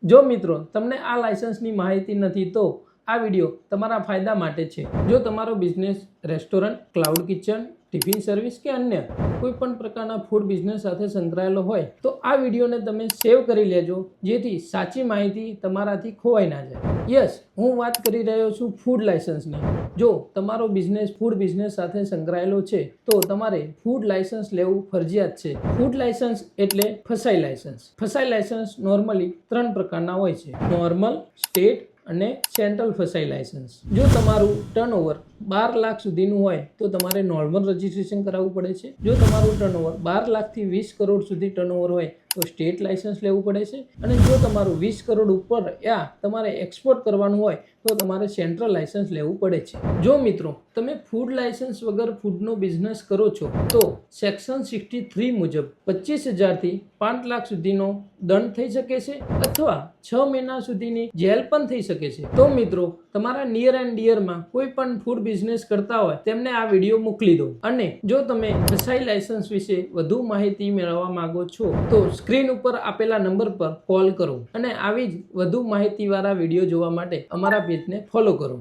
જો મિત્રો તમને આ લાયસન્સની માહિતી નથી તો આ વિડિયો તમારા ફાયદા માટે છે। જો તમારો business restaurant, cloud kitchen, tiffin service કે અન્ય કોઈ પણ પ્રકારના ફૂડ બિઝનેસ સાથે સંકળાયેલો હોય તો આ વિડિયોને તમે સેવ કરી લેજો જેથી સાચી માહિતી તમારાથી ખોવાઈ ના જાય। યસ, હું વાત કરી રહ્યો છું ફૂડ લાયસન્સની। જો તમારો બિઝનેસ ફૂડ બિઝનેસ સાથે સંકળાયેલો છે તો તમારે ફૂડ લાયસન્સ લેવું ફરજિયાત છે। ફૂડ લાયસન્સ એટલે ફસાઈ લાયસન્સ। ફસાઈ લાયસન્સ નોર્મલી 3 પ્રકારના હોય છે: નોર્મલ, સ્ટેટ અને સેન્ટ્રલ ફસાઈ લાયસન્સ। જો તમારું ટર્નઓવર 12 લાખ સુધીનું હોય તો તમારે નોર્મલ રજીસ્ટ્રેશન કરાવવું પડે છે। જો તમારું ટર્નઓવર 12 લાખથી 20 કરોડ સુધી ટર્નઓવર હોય તો સ્ટેટ લાયસન્સ લેવું પડે છે। અને જો તમારું 20 કરોડ ઉપર યા તમારે એક્સપોર્ટ કરવાનું હોય તો તમારે સેન્ટ્રલ લાયસન્સ લેવું પડે છે। જો મિત્રો તમે ફૂડ લાયસન્સ વગર ફૂડનો બિઝનેસ કરો છો તો સેક્શન 63 મુજબ 25,000 થી 5 લાખ સુધીનો દંડ થઈ શકે છે અથવા 6 મહિના સુધીની જેલ પણ થઈ શકે છે। તો મિત્રો તમારા નિયર એન્ડ ડિયરમાં કોઈ પણ ફૂડ બિઝનેસ કરતા હોય તેમને આ વિડીયો મોકલી દો। અને જો તમે ફસાઈ લાયસન્સ વિશે વધુ માહિતી મેળવવા માંગો છો તો સ્ક્રીન ઉપર આપેલા નંબર પર કોલ કરો અને આવી જ વધુ માહિતીવાળા વિડીયો જોવા માટે અમારા પેજને ફોલો કરો।